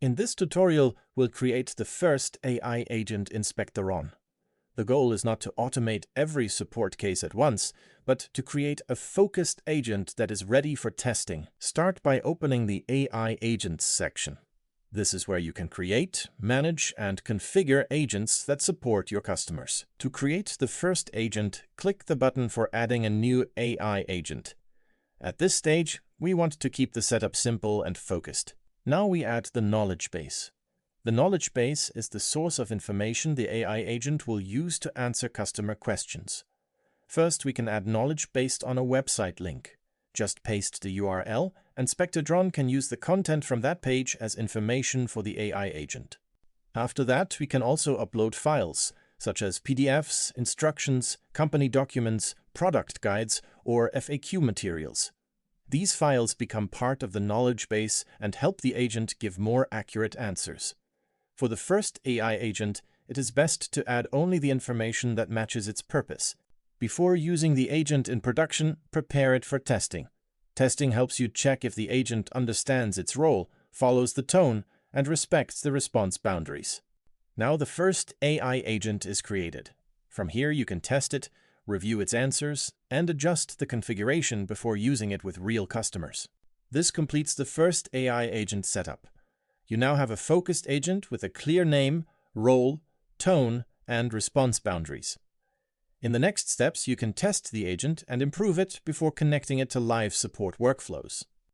In this tutorial, we'll create the first AI agent in Specteron. The goal is not to automate every support case at once, but to create a focused agent that is ready for testing. Start by opening the AI Agents section. This is where you can create, manage, and configure agents that support your customers. To create the first agent, click the button for adding a new AI agent. At this stage, we want to keep the setup simple and focused. Now we add the knowledge base. The knowledge base is the source of information the AI agent will use to answer customer questions. First, we can add knowledge based on a website link. Just paste the URL, and Specteron can use the content from that page as information for the AI agent. After that, we can also upload files, such as PDFs, instructions, company documents, product guides, or FAQ materials. These files become part of the knowledge base and help the agent give more accurate answers. For the first AI agent, it is best to add only the information that matches its purpose. Before using the agent in production, prepare it for testing. Testing helps you check if the agent understands its role, follows the tone, and respects the response boundaries. Now the first AI agent is created. From here you can test it, review its answers, and adjust the configuration before using it with real customers. This completes the first AI agent setup. You now have a focused agent with a clear name, role, tone, and response boundaries. In the next steps, you can test the agent and improve it before connecting it to live support workflows.